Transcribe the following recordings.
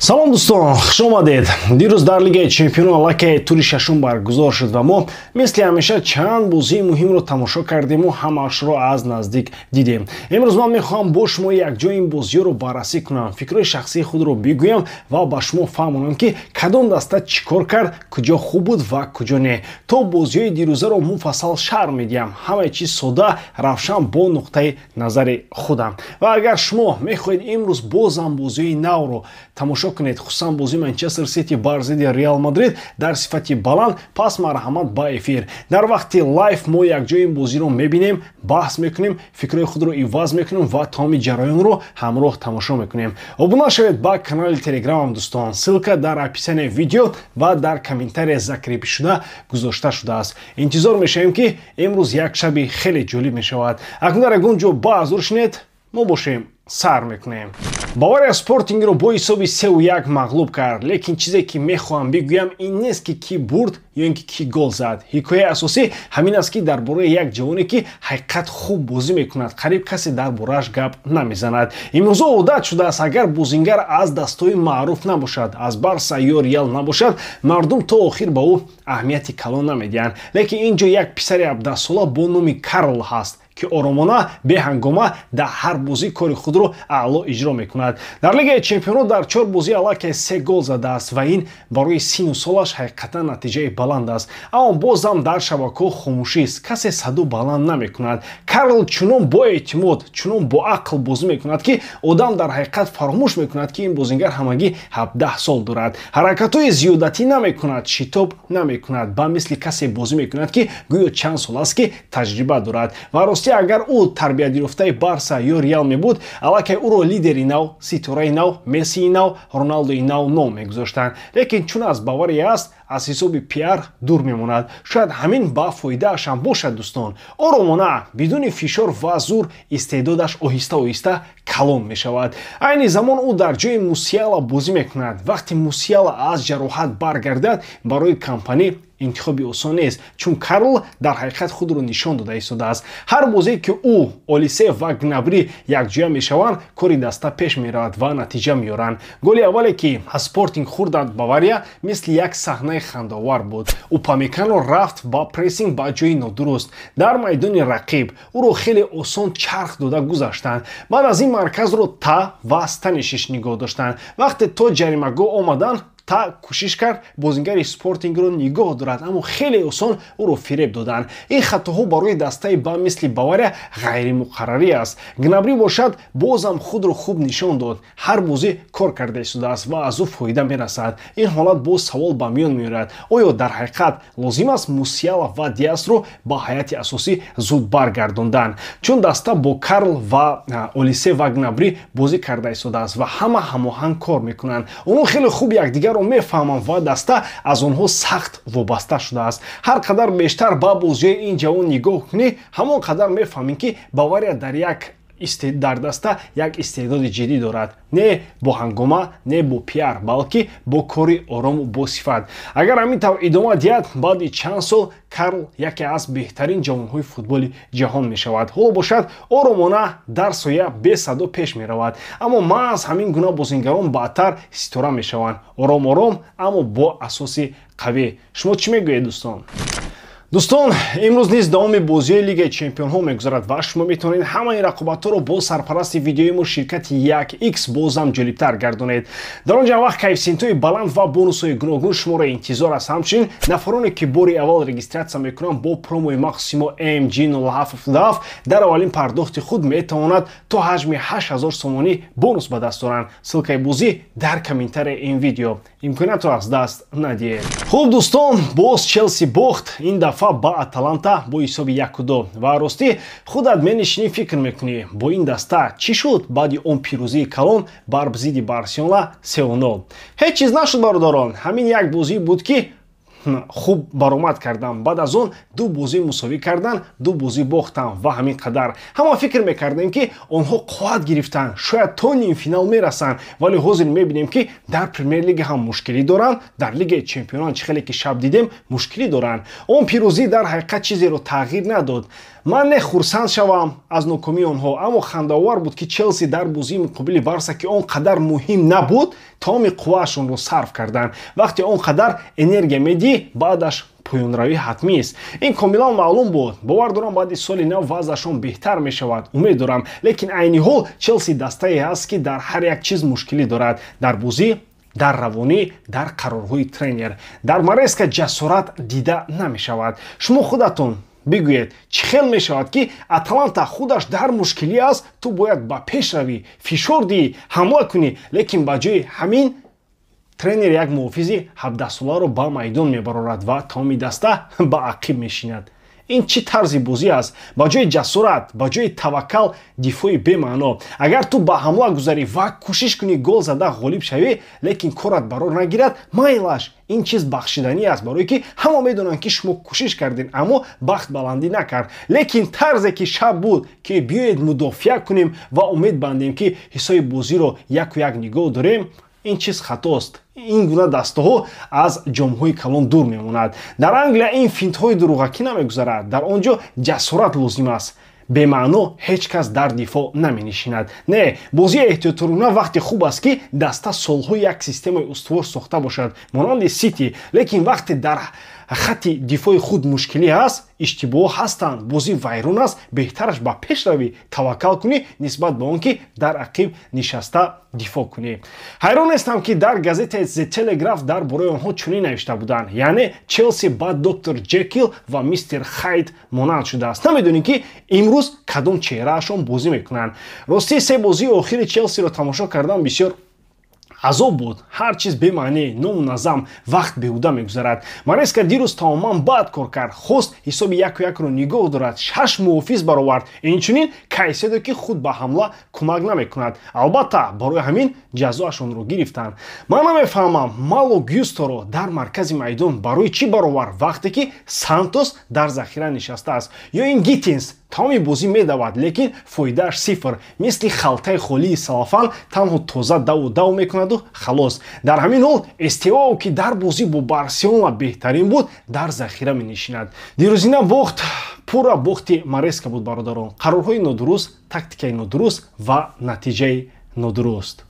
салом дӯстон, хуш омадед. Дирӯз дар Лигаи Чемпионон аллакай тури шашум баргузор шуд ва мо мисли ҳамеша чанд бозии муҳимро тамошо кардему ҳамаашро аз наздик дидем. Имрӯз ман мехоҳам бо шумо якҷои ин бозиёро баррасӣ кунам, фикрҳои шахсии худро бигӯям ва ба шумо фаҳмонам ки кадом даста чӣ кор кард, куҷо хуб буд ва куҷо не. То бозиҳои дирӯзаро муфассал шарҳ медиҳам, ҳамаи чиз сода, равшан бо нуқтаи назари худам. Ва агар шумо мехоҳед имрӯз бозам бозиҳои навро тамошо кунед, хусусан бози Манчестер Сити бар зидди Реал Мадрид дар сифати баланд, пас марҳамат ба эфир. Дар вақти лайв мо якҷои ин бозиро мебинем, баҳс мекунем, фикрҳои худро иваз мекунем ва тамоми ҷараёнро ҳамроҳ тамошо мекунем. Обуна шавед ба канали Телеграмам дӯстон. Ссилка дар описанияи видео ва дар комментария закрепишуда гузошта шудааст. Интизор мешавем ки имрӯз як шаби хеле ҷолиб мешавад. Акнун дар ягон ҷо баъз рушнед, мо бошем сар мекунем. Бавария Спортингро бо ҳисоби 3-1 мағлуб кард, лекин чизе ки мехоҳам бигӯям ин нест ки кӣ бурд ё ин ки кӣ гол зад. Ҳикояи асосӣ ҳамин аст ки дар бораи як ҷавоне ки ҳақиқат хуб бозӣ мекунад, қариб касе дар борааш гап намезанад. Имрӯза одат шудааст, агар бозингар аз дастҳои маъруф набошад, аз Барсаи ё Реал набошад, мардум то охир ба ӯ аҳамияти калон намедиҳанд. Лекин ин ҷо як писари 17 сола бо номи Карл ҳаст ки оромона беҳангома дар ҳар бозӣ кори худро аъло иҷро мекунад. Дар Лигаи Чемпионон дар 4 бозӣ аллакай 3 гол задааст ва ин барои сину солаш ҳақиқатан натиҷаи баланд аст. Аммо бозам дар шабакаҳо хомӯшист, касе саду баланд намекунад. Карл чунон бо эътимод, чунон бо ақл бозӣ мекунад ки одам дар ҳақиқат фаромӯш мекунад ки ин бозингар ҳамагӣ 17 сол дорад. ҳаракатҳои зиёдатӣ намекунад, шитоб намекунад, ба мисли касе бозӣ мекунад ки гӯё чанд сол аст ки таҷриба дорад. Ва агар ӯ тарбиятёфтаи Барса ё Реал мебуд, аллакай ӯро лидери нав, Ситораи нав, Мессии нав, Роналдои нав ном мегузоштанд. Лекин чун аз Бавария аст, аз ҳисоби пиар дур мемонад. Шояд ҳамин ба фоидаашам бошад дӯстон. Оромона, бидуни фишор ва зур истеъдодаш оҳиста-оҳиста калон мешавад. Айни замон ӯ дар ҷои Мусиала бозӣ мекунад. Вақти Мусиала аз ҷароҳат баргардад, барои компанӣ интихоби осон нест, чун Карл дар ҳақиқат худро нишон дода истодааст. Ҳар бозие ки ӯ, Олисе ва Гнабри якҷоя мешаванд, кори даста пеш меравад ва натиҷа меёранд. Голи аввале ки Спортинг хурданд Бавария мисли як саҳнаи хандовар буд. Упамекано рафт ба прессинг ба ҷои нодуруст. Дар майдони рақиб ӯро хеле осон чарх дода гузаштанд. Баъд аз ин марказро Та ва Станишиш нигоҳ доштанд. Вақте то ҷаримагоҳ омаданд, Та кӯшиш кард бозингари Спортингро нигоҳ дорад, аммо хеле осон ӯро фиреб доданд. Ин хатоҳо барои дастаи ба мисли Бавария ғайримуқаррарӣ аст. Гнабри бошад, бозам худро хуб нишон дод. Ҳар бозӣ кор карда истодааст ва аз ӯ фоида мерасад. Ин ҳолат боз савол ба миён меорад. Оё дар ҳақиқат лозим аст Мусиала ва Диасро ба ҳайати асосӣ зуд баргардондан? Чун даста бо Карл ва Олисе ва Гнабри бозӣ карда истодааст ва ҳама ҳамоҳанг кор мекунанд. онҳо хеле хуб якдигарро мефаҳманд ва даста аз онҳо сахт вобаста шудааст. ҳар қадар бештар ба бозиҳои ин ҷавон нигоҳ кунӣ, ҳамон қадар мефаҳмӣ ки Бавария дар даста як истеъдоди ҷиддӣ дорад. Не бо ҳангома, не бо пиар, балки бо кори орому босифат. Агар ҳамин тавр идома диҳад, баъди чанд сол Карл яке аз беҳтарин ҷавонҳои футболи ҷаҳон мешавад. Ҳоло бошад оромона дар соя бесадо пеш меравад. Аммо маҳз ҳамин гуна бозингарон баъдтар ситора мешаванд. Ором-ором, аммо бо асоси қавӣ. Шумо чӣ мегӯед дӯстон? дӯстон, имрӯз низ давоми бозиҳои Лигаи Чемпионҳо мегузарад ва шумо метавонед ҳамаи рақобатҳоро бо сарпарасти видеои мо ширкати 1x бозам ҷолибтар гардонед. дар он ҷамъ вақт коэффициентҳои баланд ва бонусҳои гуногун шуморо интизор аст. Ҳамчунин нафароне ки бори аввал регистратсия мекунанд бо промои махсуси мо AMG07 дар аввалин пардохти худ метавонад то ҳаҷми 8000 сомонӣ бонус ба даст оранд. ссилкаи бозӣ дар комментарияи ин видео. имкониятро аз даст надиҳед. хуб дӯстон, боз Челси бохт, ин дафъа ба Аталанта бо ҳисоби 1-2 ва ростӣ худат менишинӣ фикр мекунӣ бо ин даста чӣ шуд баъди он пирӯзии калон бар зидди Барселона 3-0. ҳеҷ чиз нашуд бародарон, ҳамин як бозӣ буд ки хуб баромад кардан. Баъд аз он ду бозӣ мусовӣ кардан, ду бозӣ бохтан ва ҳамин қадар. ҳама фикр мекардем ки онҳо қувват гирифтанд, шояд то нимфинал мерасанд, вале ҳозир мебинем ки дар Премер-лига ҳам мушкилӣ доранд, дар Лигаи Чемпионон чӣ хеле ки шаб дидем мушкилӣ доранд. Он пирӯзӣ дар ҳақиқат чизеро тағйир надод. ман не хурсанд шавам аз нокомии онҳо, аммо хандаовар буд ки Челси дар бозии муқобили Барса ки он қадар муҳим набуд, тамоми қувваашонро сарф карданд. Вақте он қадар энергия медиҳӣ, баъдаш поёнравӣ ҳатмист. Ин комилан маълум буд. Бовар дорам баъди соли нав вазъашон беҳтар мешавад. Умед дорам, лекин айни ҳол Челси дастае ҳаст ки дар ҳар як чиз мушкилӣ дорад. Дар бозӣ, дар равонӣ, дар қарорҳои тренер. Дар мареска ҷасорат дида намешавад. Шумо худатон бигӯед, чӣ хел мешавад ки Аталанта худаш дар мушкилӣ аст, ту бояд ба пеш равӣ, фишор диҳӣ, ҳамла кунӣ, лекин ба ҷои ҳамин тренер як муҳофизи 17-соларо ба майдон мебарорад ва тамоми даста ба ақиб мешинад. ин чӣ тарзи бозӣ аст? Ба ҷои ҷасорат, ба ҷои таваккал, дифои бемаъно. Агар ту ба ҳамла гузарӣ ва кӯшиш кунӣ гол зада ғолиб шавӣ, лекин корат барор нагирад, майлаш, ин чиз бахшиданӣ аст, барое ки ҳама медонанд ки шумо кӯшиш кардин, аммо бахт баландӣ накард. Лекин тарзе ки шаб буд ки биёед мудофиа кунем ва умед бандем ки ҳисоби бозиро яку як нигоҳ дорем, ин чиз хатост. ин гуна дастаҳо аз ҷомҳои калон дур мемонад. Дар Англия ин финтҳои дуруғакӣ намегузарад. Дар он ҷо ҷасорат лозим аст. бемаъно ҳеҷ кас дар дифоъ наменишинад. Не, бозии эҳтиёторона вақте хуб аст ки даста солҳо як системаи устувор сохта бошад, монанди Сити. Лекин вақте дар хатти дифои худ мушкилӣ аст, иштибоҳ ҳастанд, бозӣ вайрон аст, беҳтараш ба пеш равӣ, таваккал кунӣ нисбат ба он ки дар ақиб нишаста дифоъ кунӣ. ҳайрон нестам ки дар газетаи ТЕЛЕГРАМ дар бораи онҳо чунин навишта буданд, яъне Челси ба доктор Джекил ва мистер Хайд монанд шудааст. Намедонӣ ки имрӯз кадом чеҳраашон бозӣ мекунанд. Ростӣ се бозии охири Челсиро тамошо кардан бисёр азоб буд. Ҳар чиз бемаънӣ, номуназзам, вақт беҳуда мегузарад. Мареска дирӯз тамоман бад кор кард. Хост ҳисоби яку якро нигоҳ дорад. 6 муҳофиз баровард. Инчунин Кайседо ки худ ба ҳамла кӯмак намекунад. Албатта барои ҳамин ҷазоашонро гирифтанд. Ман намефаҳмам Мало Гюсторо дар маркази майдон барои чӣ баровард, вақте ки Сантос дар захира нишастааст. Ё ин Гиттинс тамоми бозӣ медавад, лекин фоидааш сифр. Мисли халтаи холии салафан танҳо тоза даву мекунаду халос. Дар ҳамин ҳол Эстевао ки дар бозӣ бо Барсиона беҳтарин буд, дар захира менишинад. Дирӯзина бохт пурра бохти Мареска буд, бародарон. Қарорҳои нодуруст, тактикаи нодуруст ва натиҷаи нодуруст.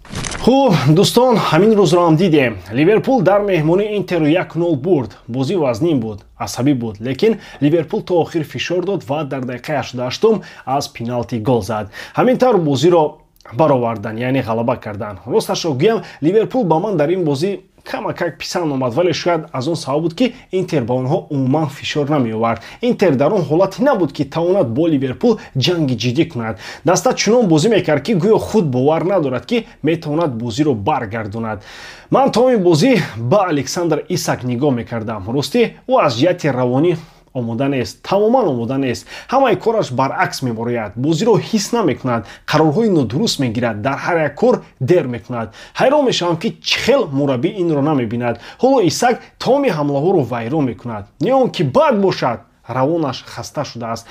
Хуб, дӯстон, ҳамин рӯзро ҳам дидем. Ливерпул дар меҳмонии Интеру 1-0 бурд. Бозӣ вазнин буд, асабӣ буд, лекин Ливерпул то охир фишор дод ва дар дақиқаи 88 аз пеналти гол зад. Ҳамин тавр бозиро баровардан, яъне ғалаба кардан. Росташро гӯям, Ливерпул ба ман дар ин бозӣ камакак писанд омад, вале шояд аз он сабаб буд ки Интер ба онҳо умуман фишор намеовард. Интер дар он ҳолате набуд ки тавонад бо Ливерпул ҷанги ҷиддӣ кунад. Даста чунон бозӣ мекард ки гӯё худ бовар надорад ки метавонад бозиро баргардонад. Ман тамоми бозӣ ба Александр Исак нигоҳ мекардам. Ростӣ ӯ аз ҷиҳати равонӣ омода нест, тамоман омода нест. ҳамаи кораш баръакс мебарояд. Бозиро ҳис намекунад, қарорҳои нодуруст мегирад, дар ҳар як кор дер мекунад. ҳайрон мешавам ки чӣ хел мураббӣ инро намебинад. ҳоло Исак тамоми ҳамлаҳоро вайрон мекунад. Не он ки бад бошад, равонаш хаста шудааст.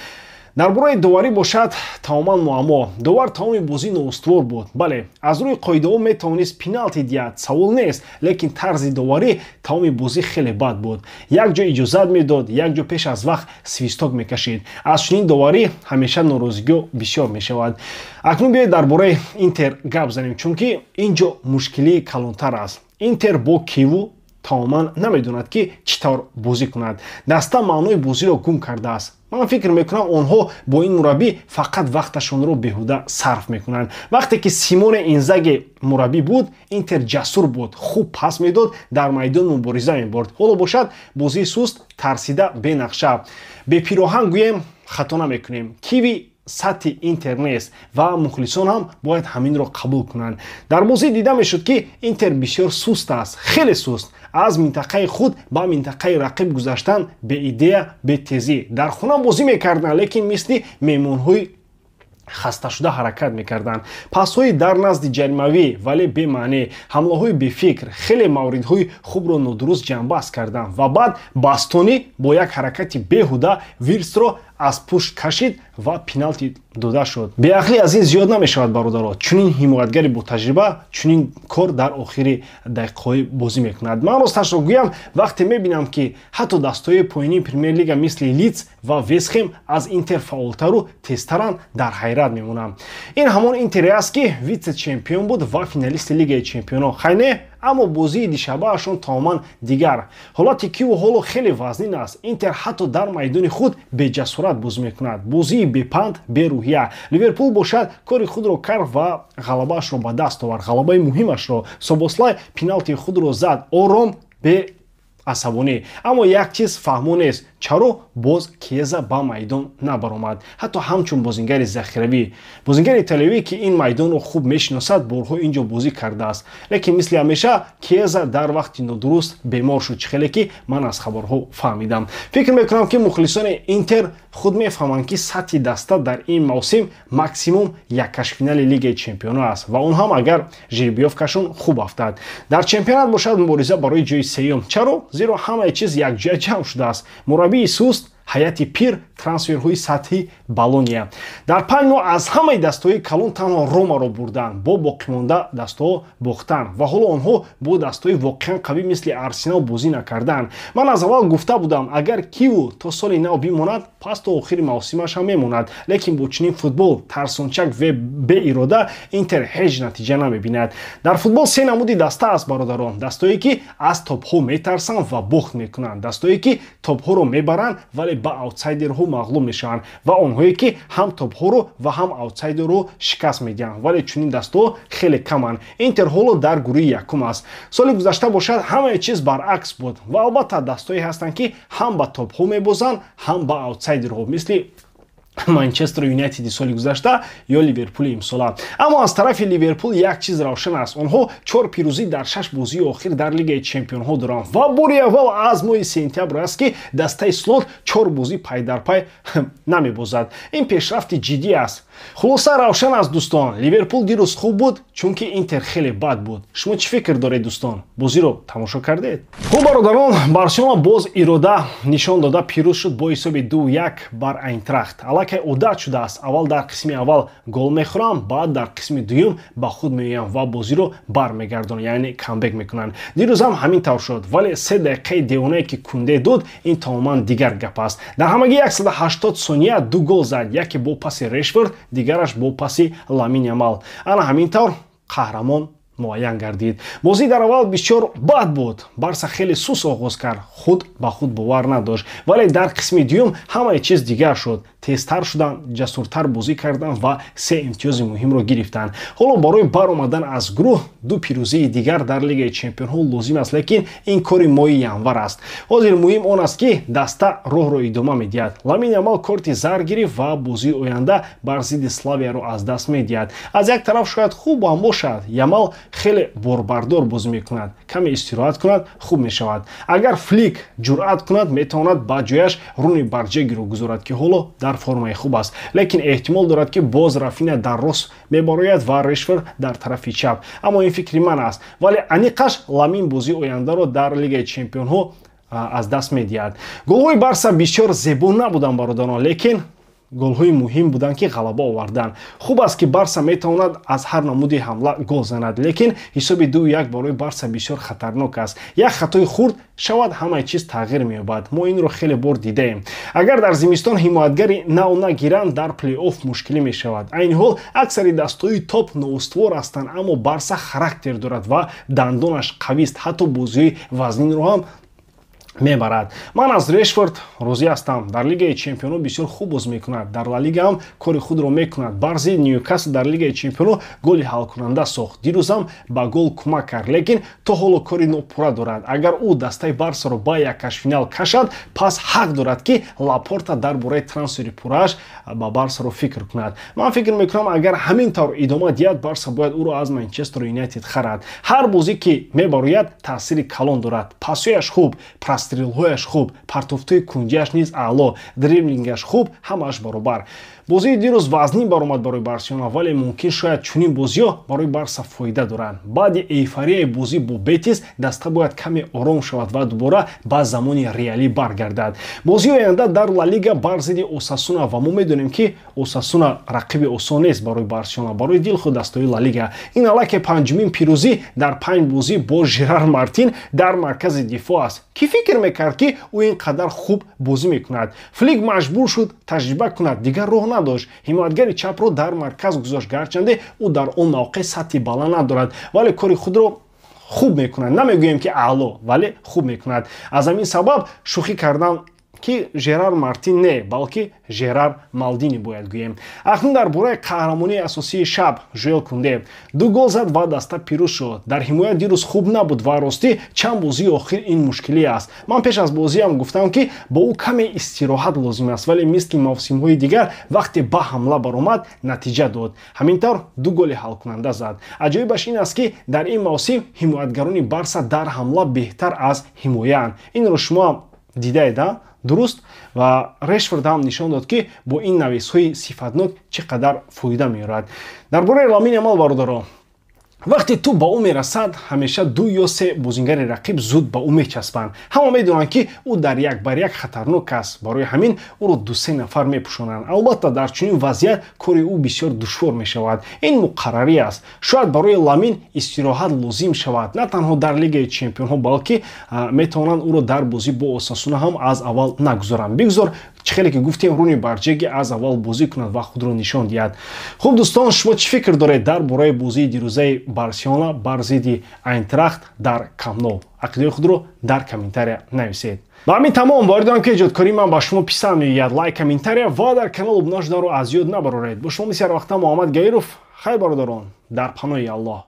Дар бораи доварӣ бошад тамоман муаммо. Довар тамоми бозӣ ноустувор буд. Бале, аз рӯи қоидаҳо метавонист пеналти диҳад, савол нест, лекин тарзи доварӣ тамоми бозӣ хеле бад буд. Як ҷо иҷозат медод, як ҷо пеш аз вақт свисток мекашид. Аз чунин доварӣ ҳамеша норозигиҳо бисёр мешавад. Акнун биёед дар бораи Интер гап занем, чунки ин ҷо мушкилии калонтар аст. Интер бо Киву тамоман намедонад ки чӣ тавр бозӣ кунад. Даста маънои бозиро гум кардааст. Ман фикр мекунам онҳо бо ин мураббӣ фақат вақташонро беҳуда сарф мекунанд. Вақте ки Симоне Инзаги мураббӣ буд, Интер ҷасур буд, хуб пас медод, дар майдон мубориза мебурд. Ҳоло бошад бозии суст, тарсида, бенақша. Бепироҳан гӯем хато намекунем. Киви сатҳи Интер нест ва мухлисон ҳам бояд ҳаминро қабул кунанд. Дар бозӣ дида мешуд ки Интер бисёр суст аст, хеле суст. Аз минтақаи худ ба минтақаи рақиб гузаштан беидея, бетезӣ. Дар хона бозӣ мекарданд, лекин мисли меҳмонҳои хасташуда ҳаракат мекарданд. Пасҳои дар назди ҷаримавӣ вале бемаънӣ, ҳамлаҳои бефикр, хеле мавридҳои хубро нодуруст ҷамъбаст карданд ва баъд Бастонӣ бо як ҳаракати беҳуда Вирсро аз пушт кашид ва пеналти дода шуд. Беақлӣ аз ин зиёд намешавад бародаро. Чунин ҳимоятгари ботаҷриба чунин кор дар охири дақиқаҳои бозӣ мекунад. Ман росташро гӯям, вақте мебинам ки ҳатто дастҳои поинии премер-лига мисли Лидс ва Вестхэм аз Интер фаъолтару тезтаранд, дар ҳайрат мемонам. Ин ҳамон Интере аст ки витсе-чемпион буд ва финалисти Лигаи Чемпионҳо. Хай не? Аммо бозии дишабаашон тамоман дигар. ҳолати киву ҳоло хеле вазнин аст. Интер ҳатто дар майдони худ беҷасорат бозӣ мекунад. Бозии бепанд, берӯҳия. Ливерпул бошад кори худро кард ва ғалабаашро ба даст овард. Ғалабаи муҳимашро Собослай пеналтии худро зад, ором, асабонӣ. Аммо як чиз фаҳмо нест. Чаро боз Кеза ба майдон набаромад? Ҳатто ҳамчун бозингари захиравӣ, бозингари италиёвӣ ки ин майдонро хуб мешиносад, борҳо инҷо бозӣ кардааст. Лекин мисли ҳамеша Кеза дар вақти нодуруст бемор шуд, чӣ хеле ки ман аз хабарҳо фаҳмидам. Фикр мекунам ки мухлисони Интер худ мефаҳманд ки сатҳи даста дар ин мавсим максимум яккашфинали Лигаи Чемпионҳо аст ва он ҳам агар жеребиёвкашон хуб афтад. Дар чемпионат бошад мубориза барои ҷои сеюм. Чаро? Зеро ҳамаи чиз якҷоя ҷамъ шудааст. Мураббии суст, ҳайати пир, трансферҳои сатҳи Болония. Дар 5 моҳ аз ҳамаи дастаҳои калон танҳо Ромаро бурданд, бо боқимонда дастаҳо бохтанд ва ҳоло онҳо бо дастаҳои воқеан қавӣ мисли Арсенал бозӣ накарданд. Ман аз аввал гуфта будам, агар Киву то соли нав бимонад, пас то охири мавсимаш ҳам мемонад. Лекин бо чунин футбол, тарсончак ва беирода Интер ҳеҷ натиҷа намебинад. Дар футбол се намуди даста аст бародарон. Дастаҳое ки аз топҳо метарсанд ва бохт мекунанд. Дастаҳое ки топҳоро мебаранд вале ба аутсайдерҳо мағлуб мешаванд ва онҳое ки ҳам топҳоро ва ҳам аутсайдерро шикаст медиҳанд. Вале чунин дастаҳо хеле каманд. Интер ҳоло дар гурӯҳи якум аст. Соли гузашта бошад ҳамаи чиз баръакс буд ва албатта дастаҳое ҳастанд ки ҳам ба топҳо мебозанд, ҳам ба аутсайдерҳо, мисли Манчестер Юнайтеди соли гузашта ё Ливерпули имсола. Аммо аз тарафи Ливерпул як чиз равшан аст. Онҳо 4 пирӯзӣ дар 6 бозии охир дар Лигаи Чемпионҳо доранд ва бори аввал аз моҳи сентябр аст ки дастаи Слот 4 бозӣ пайдарпай намебозад. Ин пешрафти ҷиддӣ аст. Хулоса равшан аст дӯстон. Ливерпул дирӯз хуб буд, чунки Интер хеле бад буд. Шумо чӣ фикр доред дӯстон? Бозиро тамошо кардед? Хуб бародарон, Барселона боз ирода нишон дода пирӯз шуд бо ҳисоби 2-1 бар Айнтрахт. Аллакай одат шудааст. Аввал дар қисми аввал гол мехӯрам, баъд дар қисми дуюм ба худ меоям ва бозиро бармегардонам, яъне камбек мекунанд. Дирӯз ҳам ҳамин тавр шуд, вале 3 дақиқаи девонае ки Кунде дод, ин тамоман дигар гап аст. Дар ҳамагӣ 180 сония 2 гол зад, яке бо паси Решфорд, дигараш бо паси Ламин Ямал. Ана ҳамин тавр қаҳрамон муайян гардид. Бозӣ дар аввал бисёр бад буд. Барса хеле сус оғоз кард, худ ба худ бовар надошт, вале дар қисми дуюм ҳамаи чиз дигар шуд. Тезтар шуданд, ҷасуртар бозӣ карданд ва 3 имтиёзи муҳимро гирифтанд. Ҳоло барои баромадан аз гурӯҳ 2 пирӯзии дигар дар Лигаи Чемпионҳо лозим аст, лекин ин кори моҳи январ аст. ҳозир муҳим он аст ки даста роҳро идома медиҳад. Ламин Ямал корти зар гирифт ва бозии оянда бар зидди Славияро аз даст медиҳад. Аз як тараф шояд хуб ҳам бошад. Ямал хеле борбардор бозӣ мекунад. Каме истироҳат кунад, хуб мешавад. Агар Флик ҷуръат кунад, метавонад ба ҷояш Руни Барҷегиро гузорад, ки ҳоло дар формаи хуб аст. Лекин эҳтимол дорад ки боз Рафиня дар рост мебарояд ва Решфорд дар тарафи чап. Аммо ин фикри ман аст. Вале аниқаш Ламин бозии ояндаро дар Лигаи Чемпионҳо аз даст медиҳад. Голҳои Барса бисёр зебо набуданд бародарон, лекин голҳои муҳим буданд ки ғалаба оварданд. Хуб аст ки Барса метавонад аз ҳар намуди ҳамла гол занад, лекин ҳисоби 2-1 барои Барса бисёр хатарнок аст. Як хатои хурд шавад ҳамаи чиз тағйир меёбад. Мо инро хеле бор дидаем. Агар дар зимистон ҳимоятгари нав нагиранд, дар плей-офф мушкилӣ мешавад. Айни ҳол аксари дастаҳои топ ноустувор ҳастанд, аммо Барса характер дорад ва дандонаш қавист, ҳатто бозиҳои вазнинро ҳам мебарад. Ман аз Решфорд розӣ ҳастам. Дар Лигаи Чемпионҳо бисёр хуб бозӣ мекунад. Дар Ла Лига ҳам кори худро мекунад. Барзи Ньюкасл дар Лигаи Чемпионҳо голи ҳалкунанда сохт. Дирӯз ҳам ба гол кӯмак кард, лекин то ҳоло кори нопурра дорад. Агар ӯ дастаи Барсаро ба яккашфинал кашад, пас ҳақ дорад ки Лапорта дар бораи трансфери пуррааш ба Барсаро фикр кунад. Ман фикр мекунам, агар ҳамин тавр идома диҳад, Барса бояд ӯро аз Манчестер Юнайтед харад. Ҳар бозӣ ки мебарояд таъсири калон дорад. Пасҳояш хуб, пастрилҳояш хуб, партофтои кунҷиаш низ аъло, дриблингаш хуб, ҳамааш баробар. бозии дирӯз вазнин баромад барои Барселона, вале мумкин шояд чунин бозиҳо барои Барса фоида доранд. баъди эйфорияи бозӣ бо Бетис даста бояд каме ором шавад ва дубора ба замони реалӣ баргардад. бозии оянда дар Ла Лига бар зидди Осасуна ва мо медонем ки Осасуна рақиби осон нест барои Барселона, барои дилхуд дастои Ла Лига. ин аллакай панҷумин пирӯзӣ дар 5 бозӣ бо Жерар Мартин дар маркази дифоъ аст. Ки фикр мекард ки ӯ ин қадар хуб бозӣ мекунад? Флик маҷбур шуд таҷриба кунад, дигар роҳ надошт. ҳимоятгари чапро дар марказ гузошт, гарчанде ӯ дар он мавқеъ сатҳи баланд надорад, вале кори худро хуб мекунад. Намегӯем ки аъло, вале хуб мекунад. аз ҳамин сабаб шӯхӣ кардан ки Жерар Мартин не, балки Жерар Малдини бояд гӯем. акнун дар бораи қаҳрамонии асосии шаб Жоэл Кунде 2 гол зад ва даста пирӯз шуд. дар ҳимоят дирӯз хуб набуд ва ростӣ чанд бозии охир ин мушкилӣ аст. ман пеш аз бозиам гуфтам ки бо ӯ каме истироҳат лозим аст, вале мисли мавсимҳои дигар вақте ба ҳамла баромад натиҷа дод. ҳамин тавр 2 голи ҳалкунанда зад. аҷоибаш ин аст ки дар ин мавсим ҳимоятгарони Барса дар ҳамла беҳтар аз ҳимояанд. инро шумо дидаед, дуруст? ва Решфорд ҳам нишон дод ки бо ин нависҳои сифатнок чӣ қадар фоида меёрад. дар бораи Ламин Ямал бародарон, вақте ту ба ӯ мерасад, ҳамеша 2 ё 3 бозингари рақиб зуд ба ӯ мечаспанд. ҳама медонанд ки ӯ дар 1-бар-1 хатарнок аст. барои ҳамин ӯро 2-3 нафар мепӯшонанд. албатта дар чунин вазъият кори ӯ бисёр душвор мешавад. ин муқаррарӣ аст. шояд барои Ламин истироҳат лозим шавад, на танҳо дар Лигаи Чемпионҳо, балки метавонанд ӯро дар бозӣ бо Осасуна ҳам аз аввал нагузоранд. бигзор хеле ки гуфтем Руни Барҷеги аз аввал бозӣ кунад ва худро нишон диҳад. хуб дӯстон, шумо чӣ фикр доред дар бораи бозии дирӯзаи Барселона бар зидди Айнтрахт дар КАНАЛ? ақидаи худро дар комментария нависед. ба ҳамин тамом, воридам ки эҷодкории ман ба шумо писанд меояд. лайк, комментария ва дар канал обуна шуданро аз ёд набароред. бо шумо бисёр вақта Муҳаммад Гаиров. хайр бародарон, дар паноҳи Аллоҳ.